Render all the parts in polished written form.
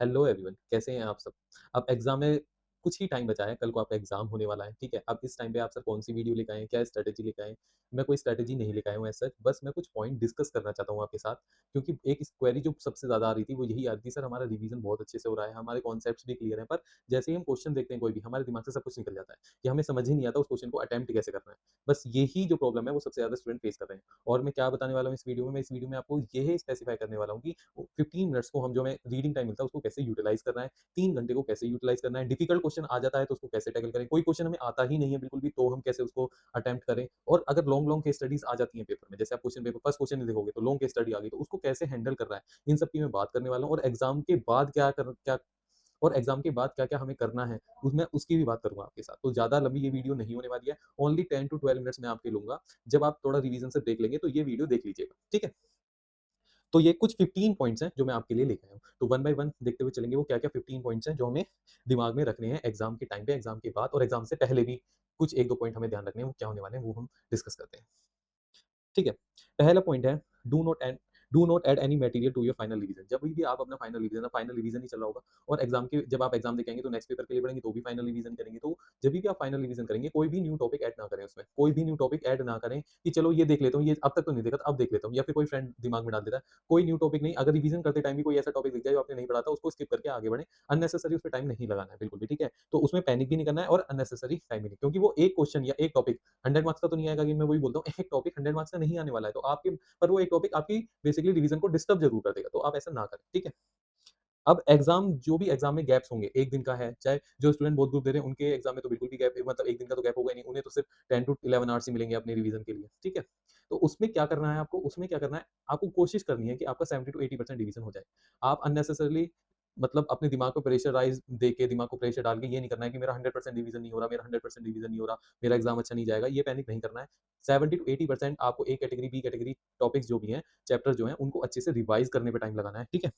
Hello everyone, कैसे हैं आप सब? अब एग्ज़ाम में कुछ ही टाइम बचा है, कल को आपका एग्ज़ाम होने वाला है, ठीक है? अब इस टाइम पे आप सर कौन-सी वीडियो लेके आए हैं, क्या स्ट्रैटेजी लेके आए हैं? मैं कोई स्ट्रैटेजी नहीं लेके आया हूँ एज़ सच, बस मैं कुछ पॉइंट डिस्कस करना चाहता हूँ आपके साथ, क्योंकि एक इस क्वेरी जो सबसे ज़्यादा आ रही थी, वो यही आ रही थी, सर हमारा रिवीज़न बहुत अच्छे से हो रहा है, हमारे कॉन्सेप्ट्स भी क्लियर हैं, पर जैसे ही हम क्वेश्चन देखते हैं कोई भी, हमारे दिमाग से सब कुछ निकल जाता है, कि हमें समझ ही नहीं आता उस क्वेश्चन को अटेम्प्ट कैसे करना है। बस यही जो प्रॉब्लम है, वो सबसे ज़्यादा स्टूडेंट फेस कर रहे हैं। और मैं क्या बताने वाला हूँ इस वीडियो में, मैं इस वीडियो में आपको ये स्पेसिफाई करने वाला हूँ कि 15 मिनट्स को हम जो हमें रीडिंग टाइम मिलता है, उसको कैसे यूटिलाइज़ करना है, 3 घंटे को कैसे यूटिलाइज़ करना है, डिफिकल्ट क्वेश्चन आ जाता है तो उसको कैसे टैकल करें, कोई क्वेश्चन हमें आता ही नहीं है बिल्कुल भी तो हम कैसे उसको अटेम्प्ट करें, और अगर लॉन्ग लॉन्ग केस स्टडीज़ आ जाती हैं पेपर में, जैसे आप क्वेश्चन पेपर फर्स्ट क्वेश्चन ही देखोगे तो लॉन्ग केस स्टडी आ गई, तो उसको कैसे हैंडल करना है, इन सब की मैं बात करने वाला हूँ। और एग्ज़ाम के बाद क्या-क्या हमें करना है, उसमें उसकी भी बात करूँगा आपके साथ। तो ज़्यादा लंबी ये वीडियो नहीं होने वाली है, ओनली 10 टू 12 मिनट्स मैं आपके लूँगा। जब आप थोड़ा रिवीजन से ब्रेक लेंगे तो ये वीडियो देख लीजिएगा, ठीक है? तो ये कुछ 15 पॉइंट्स हैं जो मैं आपके लिए लेके आया हूँ। तो वन बाय वन देखते हुए चलेंगे वो क्या-क्या 15 पॉइंट्स हैं जो हमें दिमाग में रखने हैं एग्ज़ाम के टाइम पे, एग्ज़ाम के बाद और एग्ज़ाम से पहले भी कुछ 1-2 पॉइंट हमें ध्यान रखने हैं, वो क्या होने वाले हैं वो हम डिस्कस करते हैं। ठीक है? पहला पॉइंट है do not add any material to your final revision. जब भी आप अपना फाइनल रिवीजन ही चल रहा होगा और जब आप एग्जाम देके आएँगे तो नेक्स्ट पेपर के लिए पढ़ेंगे तो भी फाइनल रिवीजन करेंगे। तो जब भी आप फाइनल रिवीजन करेंगे कोई भी न्यू टॉपिक ऐड ना करें उसमें। कोई भी न्यू टॉपिक ऐड ना करें कि चलो ये देख लेता हूँ, ये अब तक तो नहीं देखा था, अब देख लेता हूँ, या फिर कोई फ्रेंड दिमाग में डाल देता है। कोई न्यू टॉपिक नहीं, अगर रिवीजन करते टाइम भी कोई ऐसा टॉपिक दिख जाए जो आपने नहीं पढ़ा था, उसको स्किप करके आगे बढ़ें। अननेसेसरी उस पे टाइम नहीं लगाना है बिल्कुल भी, ठीक है? तो उसमें पैनिक भी नहीं करना है और अननेसेसरी टाइम भी नहीं, क्योंकि वो एक क्वेश्चन या एक टॉपिक 100 मार्क्स का तो नहीं आएगा, कि मैं वही बोलता हूँ एक टॉपिक 100 मार्क्स का नहीं आने वाला है। तो आपके पर वो एक टॉपिक आपकी बेसिकली रिवीजन को डिस्टर्ब ज़रूर कर देगा, तो आप ऐसा ना करें, ठीक है? अब जो भी एग्ज़ाम में गैप्स होंगे, 1 दिन का है, चाहे जो स्टूडेंट बहुत ग्रुप दे रहे हैं, उनके एग्ज़ाम में तो बिल्कुल भी गैप मतलब 1 दिन का तो गैप होगा ही नहीं, उन्हें तो सिर्फ 10 टू 11 आवर्स ही मिलेंगे अपने रिवीजन के लिए, ठीक है? तो उसमें क्या करना है आपको? उसमें क्या करना है, आपको कोशिश करनी है कि आपका 70 टू 80% रिवीजन हो जाए। आप अननेसेसरीली मतलब अपने दिमाग को प्रेशराइज़ देके, दिमाग को प्रेशर डाल के ये नहीं करना है कि मेरा 100% रिवीजन नहीं हो रहा, मेरा 100% रिवीजन नहीं हो रहा, मेरा एग्ज़ाम अच्छा नहीं जाएगा, ये पैनिक नहीं करना है। 70 टू 80% आपको A category, B category topics जो भी हैं, चैप्टर जो हैं, उनको अच्छे से रिवाइज़ करने पे टाइम लगाना है, ठीक है?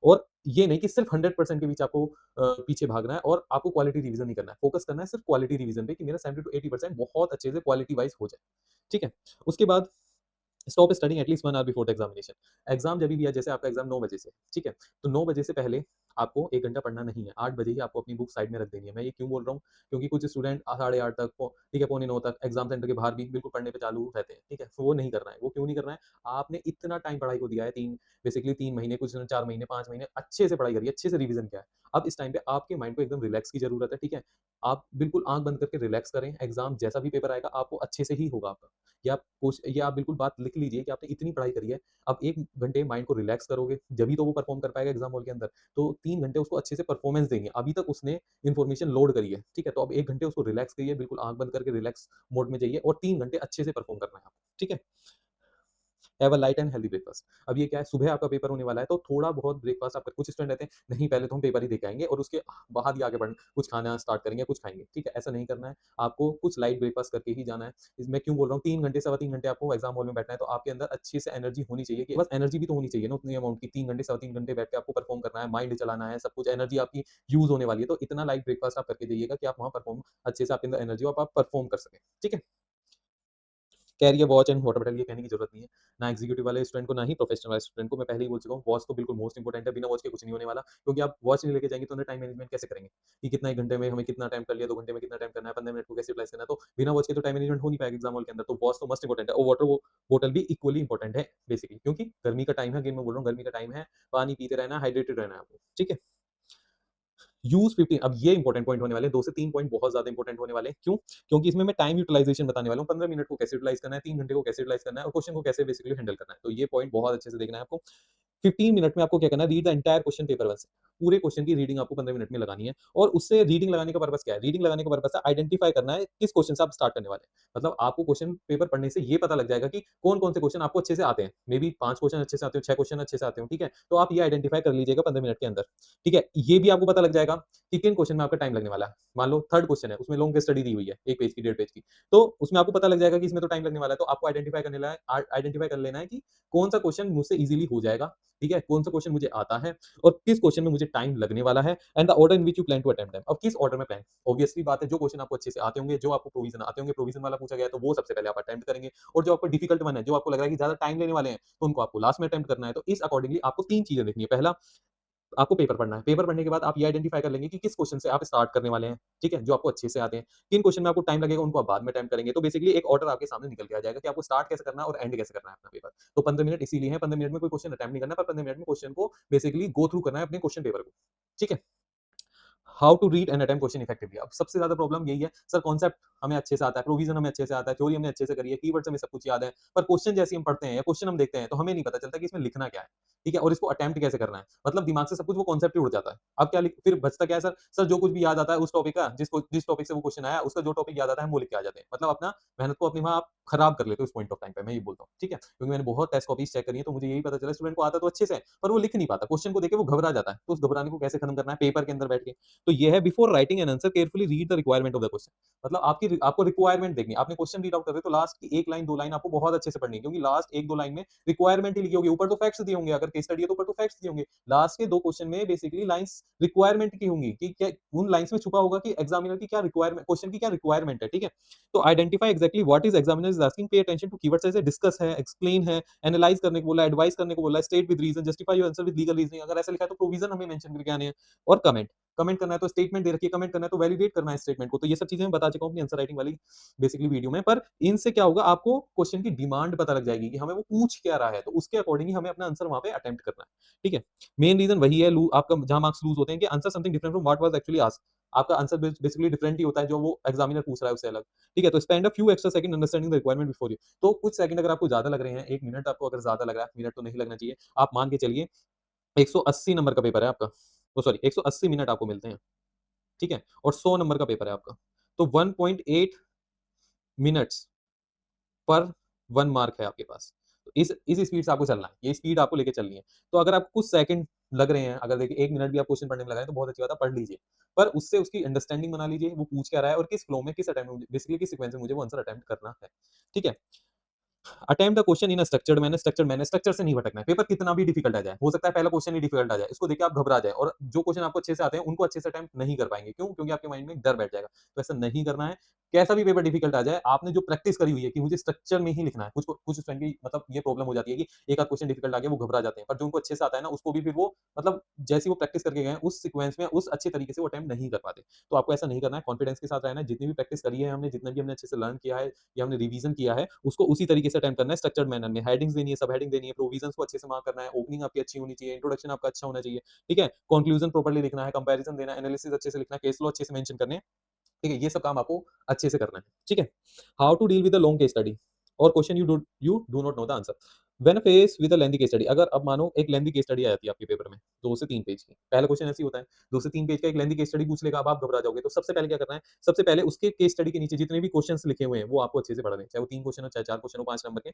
और ये नहीं कि सिर्फ 100% के बीच आपको पीछे भागना है और आपको क्वालिटी रिवीजन नहीं करना है। फोकस करना है सिर्फ क्वालिटी रिवीजन पे कि मेरा 70 टू 80% बहुत अच्छे से क्वालिटी वाइज़ हो जाए। ठीक है? उसके बाद stop studying at least 1 hour before the examination. Exam जब भी है, जैसे आपका एग्जाम 9 बजे से, ठीक है? तो 9 बजे से पहले आपको 1 घंटा पढ़ना नहीं है। 8 बजे ही आपको अपनी बुक साइड में रख देनी है। मैं ये क्यों बोल रहा हूँ? क्योंकि कुछ स्टूडेंट साढ़े 8 तक ठीक है, पौने 9 तक एग्जाम सेंटर के बाहर भी बिल्कुल पढ़ने पे चालू रहते हैं, ठीक है? तो वो नहीं करना है। वो क्यों नहीं करना है? आपने इतना टाइम पढ़ाई को दिया है, 3 महीने, कुछ ने 4 महीने, 5 महीने अच्छे से पढ़ाई करी है, अच्छे से रिवीजन किया है। अब इस टाइम पे आपके माइंड को एकदम रिलैक्स की ज़रूरत है, ठीक है? आप बिल्कुल आँख बंद करके रिलैक्स करें। एग्जाम जैसा भी पेपर आएगा, आपको अच्छे से ही होगा आपका। या आप बिल्कुल बात लिख लीजिए कि आपने इतनी पढ़ाई करी है, अब 1 घंटे माइंड को रिलैक्स करोगे, जभी तो वो परफ़ॉर्म कर पाएगा एग्ज़ाम हॉल के अंदर। तो 3 घंटे उसको अच्छे से परफ़ॉर्मेंस देंगे। अभी तक उसने इन्फॉर्मेशन लोड करी है, ठीक है? तो अब 1 घंटे उसको रिलैक्स करिए, बिल्कुल आँख बंद करके रिलैक्स मोड में जाइए और 3 घंटे अच्छे से परफ़ॉर्म करना है आपको, ठीक है? Have a light and healthy breakfast. अब ये क्या है, सुबह आपका पेपर होने वाला है तो थोड़ा बहुत ब्रेकफास्ट आपका, कुछ स्टूडेंट रहते हैं नहीं पहले तो हम पेपर ही दे के आएँगे और उसके बाद ही आगे बढ़ कुछ खाना स्टार्ट करेंगे, कुछ खाएँगे, ठीक है? ऐसा नहीं करना है। आपको कुछ लाइट ब्रेकफास्ट करके ही जाना है। मैं क्यों बोल रहा हूँ, 3 घंटे, सवा 3 घंटे आपको एग्ज़ाम हॉल में बैठना है, तो आपके अंदर अच्छी से एनर्जी होनी चाहिए, कि बस एनर्जी भी तो होनी चाहिए ना उतनी अमाउंट की, 3 घंटे, सवा 3 घंटे बैठ के आपको परफ़ॉर्म करना है, माइंड चलाना है, सब कुछ एनर्जी आपकी यूज़ होने वाली है। तो इतना लाइट ब्रेकफास्ट आप करके जाइएगा कि आप वहाँ परफ़ॉर्म अच्छे से, आपके अंदर एनर्जी हो, आप परफ़ॉर्म कर सकें, ठीक है? Carry a watch and water bottle, ये कहने की ज़रूरत नहीं है। ना एग्ज़ीक्यूटिव वाले स्टूडेंट को, ना ही प्रोफेशनल वाले स्टूडेंट को। मैं पहले ही बोल चुका हूँ, वॉच तो बिल्कुल मोस्ट इम्पोर्टेंट है, बिना वॉच के कुछ नहीं होने वाला। क्योंकि आप वॉच नहीं लेके जाएँगे तो अंदर टाइम मैनेजमेंट कैसे करेंगे? कि कितना 1 घंटे में हमें कितना टाइम कर लिया, 2 घंटे में कितना टाइम करना है, 15 मिनट को कैसे यूटिलाइज़ करना है, तो बिना वॉच के तो टाइम मैनेजमेंट हो नहीं पाएगा एग्ज़ाम हॉल के अंदर। तो वॉच तो मस्ट इम्पोर्टेंट है और वाटर वो बॉटल भी इक्वली इम्पोर्टेंट है बेसिकली, क्योंकि गर्मी का टाइम है, अगेन मैं बोल रहा हूँ गर्मी का टाइम है, पानी पीते रहना है, हाइड्रेटेड रहना है आपको, ठीक है? यूज़ 15, अब ये इंपॉर्टेंट पॉइंट होने वाले हैं, 2 से 3 पॉइंट बहुत ज़्यादा इंपॉर्टेंट होने वाले हैं। क्यों? क्योंकि इसमें मैं टाइम यूटिलाइज़ेशन बताने वाला हूँ, 15 मिनट को कैसे यूटिलाइज़ करना है, 3 घंटे को कैसे यूटिलाइज़ करना है और क्वेश्चन को कैसे बेसिकली हैंडल करना है। तो ये पॉइंट बहुत अच्छे से देखना है आपको। 15 मिनट में आपको क्या करना है, read the entire question paper once. पूरे क्वेश्चन की रीडिंग आपको 15 मिनट में लगानी है और उससे रीडिंग लगाने का पर्पस क्या है? रीडिंग लगाने का पर्पस है आइडेंटिफाई करना है किस क्वेश्चन से आप स्टार्ट करने वाले हैं। मतलब आपको क्वेश्चन पेपर पढ़ने से ये पता लग जाएगा कि कौन-कौन से क्वेश्चन आपको अच्छे से आते हैं। मे बी 5 क्वेश्चन अच्छे से आते हो, 6 क्वेश्चन अच्छे से आते हो, ठीक है? तो आप ये आइडेंटिफाई कर लीजिएगा 15 मिनट के अंदर, ठीक है? ये भी आपको पता लग जाएगा कि किन क्वेश्चन में आपका टाइम लगने वाला है। मान लो 3rd क्वेश्चन है, उसमें लॉन्ग केस स्टडी दी हुई है, 1 पेज की, 1.5 पेज की। तो उसमें आपको पता लग जाएगा कि इसमें तो टाइम लगने वाला है, तो आपको आइडेंटिफाई कर लेना है कि कौन-सा क्वेश्चन मुझसे ईज़िली हो जाएगा, ठीक है? कौन-सा क्वेश्चन मुझे आता है और किस क्वेश्चन में मुझे टाइम लगने वाला है, and the order in which you plan to attempt them. अब किस ऑर्डर में प्लान, ऑब्वियसली बात है, जो क्वेश्चन आपको अच्छे से आते होंगे, जो आपको प्रोविज़न आते होंगे, प्रोविज़न वाला पूछा गया है, तो वो सबसे पहले आप अटेम्प्ट करेंगे और जो आपको डिफिकल्ट वन है, जो आपको लग रहा है कि ज़्यादा टाइम लेने वाले हैं, तो उनको आपको लास्ट में अटेम्प्ट करना है। तो इस अकॉर्डिंगली आपको 3 चीज़ें देखनी है। पहला, आपको पेपर पढ़ना है। पेपर पढ़ने के बाद आप ये आइडेंटिफाई कर लेंगे कि किस क्वेश्चन से आप स्टार्ट करने वाले हैं, ठीक है? जो आपको अच्छे से आते हैं। किन क्वेश्चन में आपको टाइम लगेगा, उनको आप बाद में टाइम करेंगे। तो बेसिकली एक ऑर्डर आपके सामने निकल के आ जाएगा कि आपको स्टार्ट कैसे करना है और एंड कैसे करना है अपना पेपर। तो 15 मिनट इसीलिए है, 15 मिनट में कोई क्वेश्चन अटेम्प्ट नहीं करना, पर 15 मिनट में क्वेश्चन को बेसिकली गो थ्रू करना है अपने क्वेश्चन पेपर को, ठीक है? How to read and attempt question effectively. अब सबसे ज्यादा प्रॉब्लम यही है, सर कॉन्सेप्ट हमें अच्छे से आता है, प्रोविजन हमें अच्छे से आता है, थ्योरी हमने अच्छे से करी है, कीवर्ड्स हमें सब कुछ याद है, पर क्वेश्चन जैसे हम पढ़ते हैं या क्वेश्चन हम देखते हैं तो हमें नहीं पता चलता कि इसमें लिखना क्या है, ठीक है? और इसको अटेम्प्ट कैसे करना है, मतलब दिमाग से सब कुछ वो कॉन्सेप्ट ही उड़ जाता है। अब क्या फिर बचता क्या है सर? सर जो कुछ भी याद आता है उस टॉपिक का, जिस टॉपिक से वो क्वेश्चन आया उसका जो टॉपिक याद आता है हम वो लिख के आ जाते हैं। मतलब अपना मेहनत को अपनी वहां आप खराब कर लेते हो इस पॉइंट ऑफ टाइम पे, मैं ये बोलता हूँ, ठीक है? क्योंकि मैंने बहुत टेस्ट कॉपीज चेक करी है, तो मुझे यही पता चला स्टूडेंट को आता तो अच्छे से, पर वो लिख नहीं पाता, क्वेश्चन को देखे वो घबरा जाता है। तो उस घबराने को कैसे खत्म करना है पेपर के अंदर बैठ के, तो ये है before writing an answer carefully read the requirement of the question. मतलब आपको रिक्वायरमेंट देखनी है। आपने क्वेश्चन रीड आउट कर रहे हो तो लास्ट की एक लाइन दो लाइन आपको बहुत अच्छे से पढ़नी है, क्योंकि लास्ट एक दो लाइन में रिक्वायरमेंट ही लिखी होगी, ऊपर तो फैक्ट्स दिए होंगे, अगर केस स्टडी है तो ऊपर तो फैक्ट्स दिए होंगे। लास्ट के दो क्वेश्चन में बेसिकली लाइंस रिक्वायरमेंट की होंगी कि क्या उन लाइंस में छुपा होगा कि एग्जामिनर की क्या रिक्वायरमेंट, क्वेश्चन की क्या रिक्वायरमेंट है, ठीक है? तो identify exactly what is examiner is asking, pay attention to keywords जैसे डिस्कस है, एक्सप्लेन है, एनालाइज करने को बोला, एडवाइस करने को बोला, state with reason, justify your answer with legal reasoning. अगर ऐसा लिखा है तो प्रोविजन हमें मेंशन करके आने हैं, और कमेंट कमेंट करना है तो स्टेटमेंट दे रखी है, कमेंट करना है तो वैलिडेट करना है स्टेटमेंट को। तो ये सब चीजें मैं बता चुका हूं अपनी आंसर राइटिंग वाली बेसिकली वीडियो में। पर इनसे क्या होगा, आपको क्वेश्चन की डिमांड पता लग जाएगी कि हमें वो पूछ क्या रहा है, तो उसके अकॉर्डिंग ही हमें अपना आंसर वहां पे अटेम्प्ट करना है, ठीक है? मेन रीजन वही है आपका जहां मार्क्स लूज होते हैं कि answer something different from what was actually asked. आपका आंसर बेसिकली डिफरेंट ही होता है जो वो एग्जामिनर पूछ रहा है उससे अलग, ठीक है? तो spend a few extra second understanding the requirement before you. तो कुछ सेकंड अगर आपको ज्यादा लग रहे हैं, 1 मिनट आपको अगर ज्यादा लग रहा है, मिनट तो नहीं लगना चाहिए, आप मान के चलिए 180 नंबर का पेपर है आपका, ओ सॉरी 180 मिनट आपको मिलते हैं, ठीक है? और 100 नंबर का पेपर है आपका, तो 1.8 मिनट्स पर 1 मार्क है आपके पास। तो इस स्पीड से आपको चलना है, ये स्पीड आपको लेके चलनी है। तो अगर आपको कुछ सेकंड लग रहे हैं, अगर देखिए 1 मिनट भी आप क्वेश्चन पढ़ने में लगाएं तो बहुत अच्छी बात है, पढ़ लीजिए। पर उससे उसकी अंडरस्टैंडिंग बना लीजिए, वो पूछ क्या रहा है और किस फ्लो में, किस अटेम्प्ट में, बेसिकली किस सीक्वेंस में मुझे वो आंसर अटेम्प्ट करना है, ठीक है? Attempt the question in a structure से नहीं भटकना है। पेपर कितना भी डिफिकल्ट आ जाए, हो सकता है पहला क्वेश्चन ही डिफिकल्ट आ जाए, इसको देख के आप घबरा जाए और जो क्वेश्चन आपको अच्छे से आते हैं उनको अच्छे से अटेम्प्ट नहीं कर पाएंगे। क्यों? क्योंकि आपके माइंड में एक डर बैठ जाएगा। तो ऐसा नहीं करना है। कैसा भी पेपर डिफिकल्ट आ जाए, आपने जो प्रैक्टिस करी हुई है कि मुझे स्ट्रक्चर में ही लिखना है, कुछ स्टूडेंट की मतलब ये प्रॉब्लम हो जाती है कि एक आध क्वेश्चन डिफिकल्ट आ गया वो घबरा जाते हैं, पर जो उनको अच्छे से आता है ना उसको भी फिर वो मतलब जैसी वो प्रैक्टिस करके गए हैं उस सीक्वेंस में उस अच्छे तरीके से वो अटेम्प्ट नहीं कर पाते। तो आपको ऐसा नहीं करना है, कॉन्फिडेंस के साथ रहना है। जितनी भी प्रैक्टिस करी है हमने, जितना भी हमने अच्छे से लर्न किया है या हमने रिवीजन किया है, उसको उसी तरीके से अटेम्प्ट करना है स्ट्रक्चर्ड मैनर में। हेडिंग्स देनी है, सब हेडिंग देनी है, प्रोविजंस को अच्छे से मार्क करना है, ओपनिंग आपकी अच्छी होनी चाहिए, इंट्रोडक्शन आपका अच्छा होना चाहिए, ठीक है? कंक्लूजन प्रॉपर्ली लिखना है, कंपैरिजन देना है, एनालिसिस अच्छे से लिखना है, केस लो अच्छे से मेंशन करने हैं, ठीक है? ये सब काम आपको अच्छे से करना है, ठीक है? How to deal with a long case study और question you do not know the answer when face with a lengthy case study. अगर अब मानो एक लेंथी केस स्टडी आ जाती है आपके पेपर में 2 से 3 पेज की, पहला क्वेश्चन ऐसे ही होता है, 2 से 3 पेज का एक लेंथी केस स्टडी पूछ लेगा, अब आप घबरा जाओगे। तो सबसे पहले क्या करना है, सबसे पहले उसके केस स्टडी के नीचे जितने भी क्वेश्चंस लिखे हुए हैं वो आपको अच्छे से पढ़ने हैं, चाहे वो 3 क्वेश्चन हो, चाहे 4 क्वेश्चन हो, 5 नंबर के,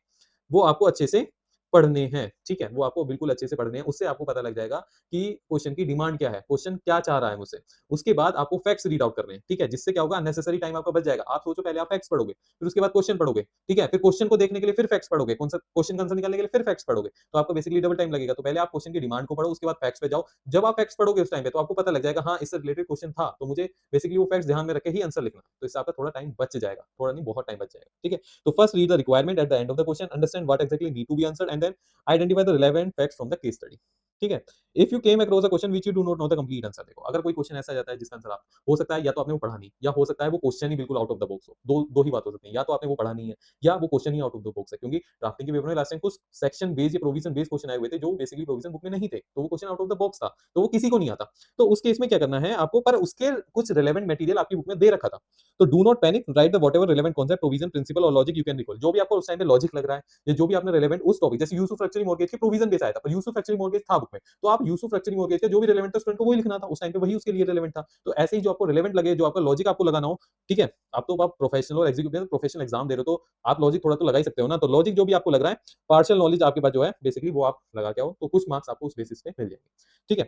वो आपको अच्छे से पढ़ने हैं, ठीक है? वो आपको बिल्कुल अच्छे से पढ़ने हैं। उससे आपको पता लग जाएगा कि क्वेश्चन की डिमांड क्या है, क्वेश्चन क्या चाह रहा है मुझसे। उसके बाद आपको फैक्ट्स रीड आउट करने हैं, ठीक है? जिससे क्या होगा, अननेसेसरी टाइम आपका बच जाएगा। आप सोचो पहले आप फैक्ट्स पढ़ोगे, फिर उसके बाद क्वेश्चन पढ़ोगे, ठीक है? फिर क्वेश्चन को देखने के लिए फिर फैक्ट्स पढ़ोगे, कौन सा क्वेश्चन आंसर निकालने के लिए फिर फैक्ट्स पढ़ोगे, तो आपको बेसिकली डबल टाइम लगेगा। तो पहले आप क्वेश्चन की डिमांड को पढ़ो, उसके बाद फैक्ट्स पे जाओ। जब आप फैक्ट्स पढ़ोगे उस टाइम पे तो आपको पता लग जाएगा, हाँ इससे रिलेटेड क्वेश्चन था, तो मुझे बेसिकली वो फैक्ट्स ध्यान में रख के ही आंसर लिखना है। तो इससे आपका थोड़ा टाइम बच जाएगा, थोड़ा नहीं बहुत टाइम बच जाएगा, ठीक है? तो first read the requirement at the end of the question, understand what exactly need to be answered and then identify the relevant facts from the case study, ठीक है? If you came across a question which you do not know the complete answer, देखो अगर कोई question ऐसा जाता है जिसका answer आप, हो सकता है या तो आपने वो पढ़ा नहीं, या हो सकता है वो क्वेश्चन ही बिल्कुल आउट ऑफ द बॉक्स हो। दो ही बात हो सकती है, या तो आपने वो पढ़ा नहीं है या वो question he out of the box है। क्योंकि ड्राफ्टिंग के पेपर में लास्ट टाइम कुछ सेक्शन बेस्ड या प्रोविजन बेस्ड क्वेश्चन आए हुए थे जो बेसिकली प्रोविजन बुक में नहीं थे, तो वो question out of the box था, तो वो किसी को नहीं आता। तो उस केस में क्या करना है आपको, पर उसके कुछ रिलेवेंट मटेरियल आपकी बुक में दे रखा था, तो do not panic, write the whatever relevant concept, provision, principle और लॉजिक यू कैन रिकॉल। जो भी आपको उस टाइम पे लॉजिक लग रहा है या जो भी आपने रिलेवेंट उस टॉपिक, जैसे यूसुफ फ्रैक्चरिंग मॉर्गेज के प्रोविजन बेस आया था, पर यूसुफ फ्रैक्चरिंग मॉर्गेज था बुक में, तो आप यूसुफ फ्रैक्चरिंग मॉर्गेज का जो भी रिलेवेंट था स्टूडेंट को वही लिखना था, उस टाइम पे वही उसके लिए रिलेवेंट था। तो ऐसे ही जो आपको रिलेवेंट लगे, जो आपका लॉजिक आपको लगाना हो, ठीक है? आप प्रोफेशनल और एग्जीक्यूटिव प्रोफेशनल एग्जाम दे रहे हो, तो आप लॉजिक थोड़ा तो लगा ही सकते हो ना। तो लॉजिक जो भी आपको लग रहा है, पार्शियल नॉलेज आपके पास जो है बेसिकली वो आप लगा के आओ, तो कुछ मार्क्स आपको उस बेसिस पे मिल जाएंगे, ठीक है?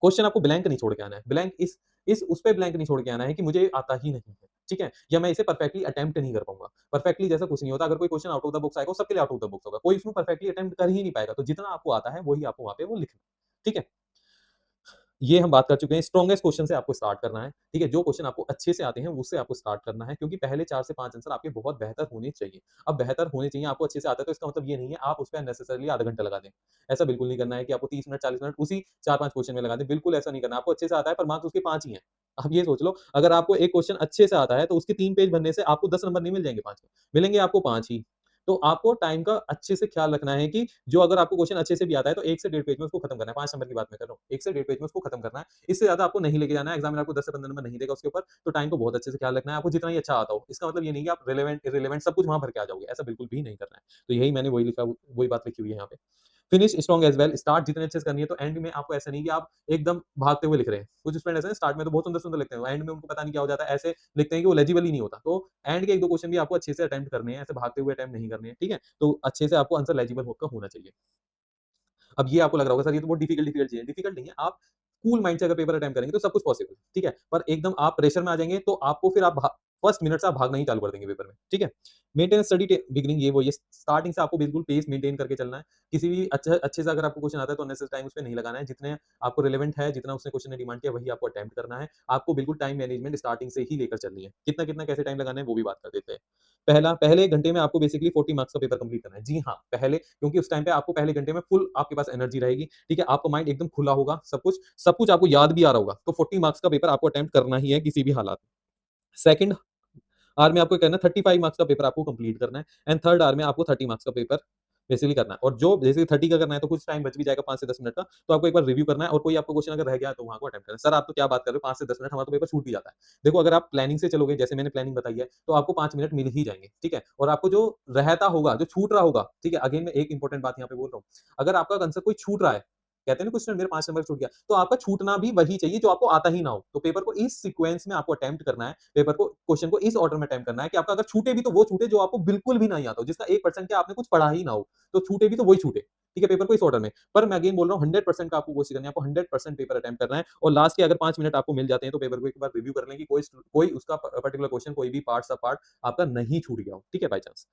क्वेश्चन आपको ब्लैंक नहीं छोड़ के आना है, ब्लैंक इस उस पे ब्लैंक नहीं छोड़ के आना है कि मुझे आता ही नहीं है, ठीक है? या मैं इसे परफेक्टली अटेम्प्ट नहीं कर पाऊंगा। परफेक्टली जैसा कुछ नहीं होता, अगर कोई question out of the box आएगा, वो सबके लिए आउट ऑफ द बॉक्स होगा, कोई इसमें परफेक्टली अटेम्प्ट कर ही नहीं पाएगा। तो जितना आपको आता है वही आपको वहां पे वो लिखना है, ठीक है? ये हम बात कर चुके हैं, स्ट्रॉन्गेस्ट क्वेश्चन से आपको स्टार्ट करना है, ठीक है? जो क्वेश्चन आपको अच्छे से आते हैं, उससे आपको स्टार्ट करना है, क्योंकि पहले 4 से 5 आंसर आपके बहुत बेहतर होने चाहिए। अब बेहतर होने चाहिए, आपको अच्छे से आता है, तो इसका मतलब ये नहीं है आप उसपे अननेसेसरीली आधा घंटा लगा दें। ऐसा बिल्कुल नहीं करना है कि आपको 30 मिनट, 40 मिनट उसी 4-5 क्वेश्चन में लगा दें, बिल्कुल ऐसा नहीं करना है। आपको अच्छे से आता है, पर मार्क्स उसके 5 ही हैं। आप ये सोच लो, अगर आपको एक क्वेश्चन अच्छे से आता है, तो उसके 3 पेज बनने से आपको 10 नंबर नहीं मिल जाएँगे 5 के, मिलेंगे आपको 5 ही। तो आपको टाइम का अच्छे से ख्याल रखना है कि जो अगर आपको क्वेश्चन अच्छे से भी आता है, तो 1 से डेढ़ पेज में उसको खत्म करना है। 5 नंबर की बात मैं कर रहा हूँ। 1 से डेढ़ पेज में उसको खत्म करना है। इससे ज़्यादा आपको नहीं लेके जाना है, एग्ज़ामिनर आपको 10 से 15 नंबर नहीं देगा उसके ऊपर, तो टाइम को बहुत अच्छे से ख्याल रखना है, आपको जितना ही अच्छा आता हो। इसका मतलब ये नहीं कि आप रिलेवेंट, इर्रेलेवेंट सब कुछ वहाँ भर के आ जाओगे, ऐसा बिल्कुल भी नहीं करना है। तो यही मैंने वही लिखा, वही बात लिखी हुई है यहाँ पे। Finish strong as well, start जितने अच्छे से करनी है, तो एंड में आपको ऐसा नहीं कि आप एकदम भागते हुए लिख रहे हैं। कुछ स्टूडेंट ऐसे हैं, स्टार्ट में तो बहुत सुंदर-सुंदर लिखते हैं, एंड में उनको पता नहीं क्या हो जाता है, ऐसे लिखते हैं कि वो लेजिबल ही नहीं होता। तो एंड के 1-2 क्वेश्चन भी आपको अच्छे से अटेम्प्ट करने हैं, ऐसे भागते हुए अटेम्प्ट नहीं करने हैं, ठीक है? तो अच्छे से आपको आंसर लेजिबल होकर होना चाहिए। अब ये आपको लग रहा होगा सर ये तो बहुत डिफिकल्ट डिफिकल्ट चीज़ है, डिफिकल्ट नहीं है, आप कूल माइंड से अगर पेपर अटेम्प्ट करेंगे तो सब कुछ पॉसिबल है, ठीक है? पर एकदम आप प्रेशर में आ जाएँगे तो आपको फिर आप फर्स्ट मिनट से आप भागना ही चालू कर देंगे पेपर में, ठीक है? मेंटेन स्टडी टे बिगिनिंग ये वो ये स्टार्टिंग से आपको बिल्कुल पेस मेंटेन करके चलना है। किसी भी अच्छे से अगर आपको क्वेश्चन आता है तो अननेसेसरी टाइम उसपे नहीं लगाना है। जितने आपको रिलेवेंट है, जितना उसने क्वेश्चन ने डिमांड किया वही आपको अटेम्प्ट करना है। आपको बिल्कुल टाइम मैनेजमेंट स्टार्टिंग से ही लेकर चलनी है। कितना-कितना कैसे टाइम लगाना है वो भी बात कर देते हैं। पहले 1 घंटे में आपको बेसिकली 40 मार्क्स का पेपर कंप्लीट करना है। जी हाँ, पहले, क्योंकि उस टाइम पे आपको पहले घंटे में फुल आपके पास एनर्जी रहेगी, ठीक है? आपका माइंड एकदम खुला होगा, सब कुछ आपको याद भी आ रहा होगा। तो 40 मार्क्स का पेपर आपको अटेम्प्ट करना ही है किसी भी हालात में। सेकंड आवर में आपको करना है 35 मार्क्स का पेपर आपको कंप्लीट करना है, एंड थर्ड आवर में आपको 30 मार्क्स का पेपर बेसिकली करना है। और जो जैसे 30 का करना है तो कुछ टाइम बच भी जाएगा 5 से 10 मिनट का, तो आपको एक बार रिव्यू करना है और कोई आपका क्वेश्चन अगर रह गया तो वहाँ को अटेम्प्ट करना है। सर आप तो क्या बात कर रहे हो, 5 से 10 मिनट हमारा तो पेपर छूट भी जाता है। देखो अगर आप प्लानिंग से चलोगे, जैसे मैंने प्लानिंग बताई है, तो आपको 5 मिनट मिल ही जाएँगे, ठीक है? और आपको जो रहता होगा, जो छूट रहा होगा, ठीक है? अगेन मैं एक इंपॉर्टेंट बात यहाँ पे बोल रहा हूँ, अगर आपका आंसर कोई छूट रहा है, कहते हैं ना क्वेश्चन मेरे 5 नंबर छूट गया, तो आपका छूटना भी वही चाहिए जो आपको आता ही ना हो। तो पेपर को इस सीक्वेंस में आपको अटेम्प्ट करना है, पेपर को क्वेश्चन को इस ऑर्डर में अटेम्प्ट करना है कि आपका अगर छूटे भी तो वो छूटे जो आपको बिल्कुल भी नहीं आता हो, जिसका 1% क्या आपने कुछ पढ़ा ही ना हो, तो छूटे भी तो वही छूटे, ठीक है? पेपर को इस ऑर्डर में। पर मैं अगेन बोल रहा हूँ 100% का आपको कोशिश करनी है, आपको 100% पेपर अटेम्प्ट करना है और लास्ट के अगर 5 मिनट आपको मिल जाते हैं तो पेपर को एक बार रिव्यू कर लें कि कोई उसका पर्टिकुलर क्वेश्चन कोई भी पार्ट सब पार्ट आपका नहीं छूट गया हो, ठीक है? By chance.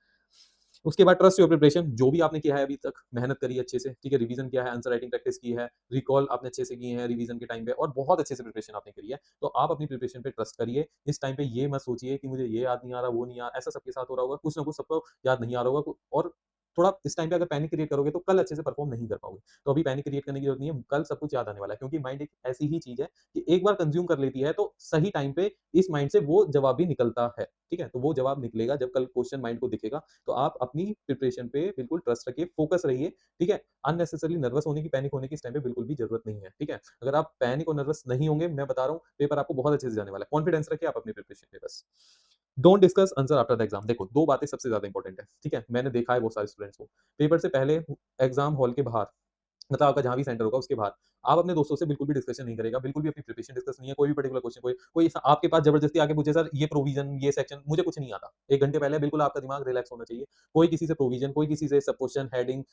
उसके बाद ट्रस्ट योर प्रिपरेशन, जो भी आपने किया है अभी तक, मेहनत करी है अच्छे से, ठीक है? रिवीजन किया है, आंसर राइटिंग प्रैक्टिस की है, रिकॉल आपने अच्छे से किए हैं रिवीजन के टाइम पे और बहुत अच्छे से प्रिपरेशन आपने करी है। तो आप अपनी प्रिपरेशन पे ट्रस्ट करिए। इस टाइम पे ये मत सोचिए कि मुझे ये याद नहीं आ रहा, वो नहीं आ रहा, ऐसा सबके साथ हो रहा होगा। कुछ ना कुछ सबको याद नहीं आ रहा होगा और थोड़ा इस टाइम पे अगर पैनिक क्रिएट करोगे तो कल अच्छे से परफॉर्म नहीं कर पाओगे। तो अभी पैनिक क्रिएट करने की जरूरत नहीं है, कल सब कुछ याद आने वाला है, क्योंकि माइंड एक ऐसी ही चीज़ है कि एक बार कंज़्यूम कर लेती है तो सही टाइम पे इस माइंड से वो जवाब भी निकलता है, ठीक है? तो वो जवाब निकलेगा जब कल क्वेश्चन माइंड को दिखेगा, तो आप अपनी प्रिपरेशन पे बिल्कुल ट्रस्ट रखिए, फोकस रहिए, ठीक है? अननेसेसरली नर्वस होने की, पैनिक होने की इस टाइम पे बिल्कुल भी जरूरत नहीं है, ठीक है? अगर आप पैनिक और नर्वस नहीं होंगे, मैं बता रहा हूँ, पेपर आपको बहुत अच्छे से जाने वाला है। कॉन्फिडेंस रखिए आप अपनी प्रिपरेशन पे बस। Don't discuss answer after the exam. देखो 2 बातें सबसे ज़्यादा इंपॉर्टेंट है, ठीक है? मैंने देखा है बहुत सारे स्टूडेंट्स को, पेपर से पहले एग्जाम हॉल के बाहर, मतलब आपका जहाँ भी सेंटर होगा उसके बाहर, आप अपने दोस्तों से बिल्कुल भी डिस्कशन नहीं करेगा, बिल्कुल भी अपनी प्रिपरेशन डिस्कस नहीं है, कोई भी पर्टिकुलर क्वेश्चन कोई कोई ऐसा आपके पास जबरदस्ती आके पूछे सर ये प्रोविज़न, ये सेक्शन मुझे कुछ नहीं आता। 1 घंटे पहले बिल्कुल आपका दिमाग रिलैक्स होना चाहिए। कोई किसी से प्रोविज़न, कोई किसी से सब क्वेश्चन, हेडिंग,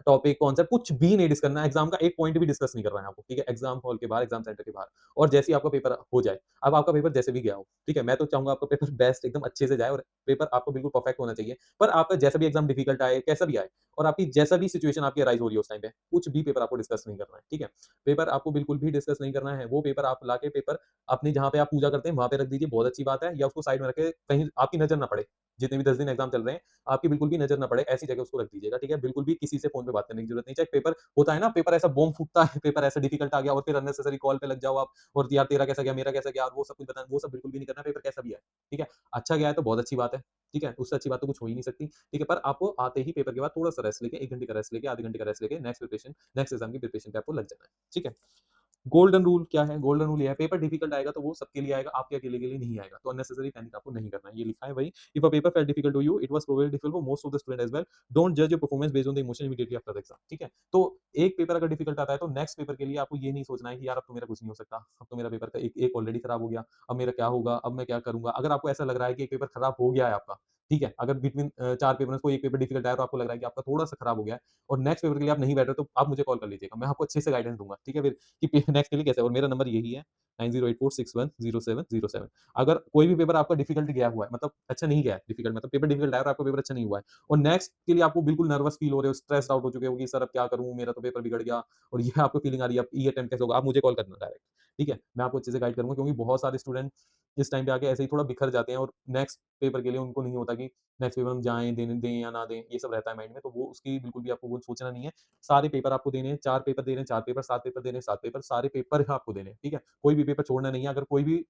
टॉपिक, कॉन्सेप्ट कुछ भी नहीं डिस्कस करना है, एग्जाम का एक पॉइंट भी डिस्कस नहीं करना है आपको, ठीक है? एग्जाम हॉल के बाहर, एग्जाम सेंटर के बाहर और जैसे ही आपका पेपर हो जाए, अब आपका पेपर जैसे भी गया हो, ठीक है? मैं तो चाहूँगा आपका पेपर बेस्ट एकदम अच्छे से जाए और पेपर आपको बिल्कुल परफेक्ट होना चाहिए। पर आपका जैसा भी एग्जाम डिफिकल्ट आए, कैसा भी आए और आपकी जैसा भी सिचुएशन आपकी अराइज़ हो रही है उस टाइम पे, कुछ भी पेपर आपको डिस्कस नहीं करना है, ठीक है? पेपर आपको बिल्कुल भी डिस्कस नहीं करना है, वो पेपर आप लाके पेपर अपनी जहाँ पे आप पूजा करते हैं, वहाँ पे रख दीजिए, बहुत अच्छी बात है, या उसको साइड में रख के कहीं आपकी नज़र ना पड़े। जितने भी 10 दिन एग्ज़ाम चल रहे हैं, आपकी बिल्कुल भी नज़र ना पड़े, ऐसी जगह उसको रख दीजिएगा, ठीक है? बिल्कुल भी किसी से फ़ोन पे बात करने की ज़रूरत नहीं। चाहे पेपर होता है ना, पेपर ऐसा बॉम्ब फूटता है, पेपर ऐसा डिफिकल्ट आ गया और फिर अननेसेसरी कॉल पे लग जाओ आप और यार तेरा कैसा गया, मेरा कैसा गया और वो सब कुछ बताना, वो सब बिल्कुल भी नहीं करना, पेपर कैसा भी आए, ठीक है? अच्छा गया है तो बहुत अच्छी बात है, ठीक है? उससे अच्छी बात तो कुछ हो ही नहीं सकती, ठीक है? पर आपको आते ही पेपर के बाद थोड़ा-सा रेस्ट लेके, 1 घंटे का रेस्ट लेके, आधे घंटे का रेस्ट लेके नेक्स्ट एग्ज़ाम की प्रिपरेशन पे आपको लग जाना है, ठीक है? गोल्डन रूल क्या है? गोल्डन रूल ये है, पेपर डिफिकल्ट आएगा तो वो सबके लिए आएगा, आपके अकेले के लिए नहीं आएगा। तो अननेसेसरी पैनिक आपको नहीं करना है। ये लिखा है वही, if a paper felt difficult to you, it was probably difficult for most of the student as well. Don't जज your performance based on the emotion immediately after the exam, ठीक है? तो एक पेपर अगर डिफिकल्ट आता है तो next paper के लिए आपको ये नहीं सोचना है कि यार अब तो मेरा कुछ नहीं हो सकता, अब तो मेरा पेपर का एक एक ऑलरेडी खराब हो गया, अब मेरा क्या होगा, अब मैं क्या करूँगा? अगर आपको ऐसा लग रहा है कि एक पेपर खराब हो गया है आपका, ठीक है? अगर बिटवीन 4 पेपर में से कोई एक पेपर डिफिकल्ट आया और आपको लग रहा है कि आपका थोड़ा-सा खराब हो गया है और नेक्स्ट पेपर के लिए आप नहीं बैठ रहे, तो आप मुझे कॉल कर लीजिएगा। मैं आपको अच्छे से गाइडेंस दूँगा, ठीक है? फिर कि पे नेक्स्ट के लिए कैसे, और मेरा नंबर यही है, 9084610707। अगर कोई भी पेपर आपका डिफिकल्ट गया हुआ है, मतलब अच्छा नहीं गया है, डिफिकल्ट मतलब पेपर डिफिकल्ट आया और आपका पेपर अच्छा नहीं हुआ है, और नेक्स्ट के लिए आपको बिल्कुल नर्वस फील हो रहे हो, स्ट्रेस्ड आउट हो चुके हो कि सर अब क्या करूँ, मेरा तो पेपर बिगड़ गया, और ये आपको फीलिंग आ रही है, अब ये अटेम्प्ट कैसे होगा, आप मुझे कॉल करना डायरेक्ट, ठीक है? मैं आपको अच्छे से गाइड करूँगा, क्योंकि बहुत सारे स्टूडेंट इस टाइम पे आके ऐसे ही थोड़ा बिखर जाते हैं, और नेक्स्ट पेपर के लिए उनको नहीं होता कि नेक्स्ट पेपर हम जाएँ, देने दें या ना दें, ये सब रहता है माइंड में, तो वो उसकी बिल्कुल भी आपको वो सोचना नहीं है। सारे पेपर आपको देने हैं, 4 पेपर दे रहे हैं, 4 पेपर, 7 पेपर दे रहे हैं, 7 पेपर, सारे पेपर आपको देने हैं, ठीक है? कोई भी पेपर छोड़ना नहीं है, अगर कोई भी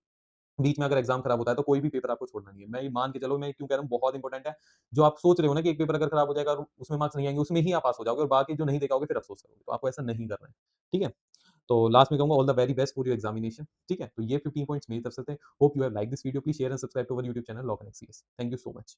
बीच में अगर एग्जाम खराब होता है, तो कोई भी पेपर आपको छोड़ना नहीं है। मैं ये मान के चलो, मैं क्यों कह रहा हूँ, बहुत इंपॉर्टेंट है। जो आप सोच रहे हो ना कि एक पेपर अगर खराब हो जाएगा और उसमें मार्क्स नहीं आएँगे, उसमें ही आप पास हो जाओगे, और बाकी जो नहीं दे पाओगे फिर अफ़सोस करोगे। तो आपको ऐसा नहीं करना है, ठीक है? तो लास्ट में कहूँगा, all the very best for your examination, ठीक है? तो ये 15 पॉइंट्स मेरी तरफ से थे। Hope you have like this video, please share and subscribe to our YouTube channel lock and access. Thank you so much.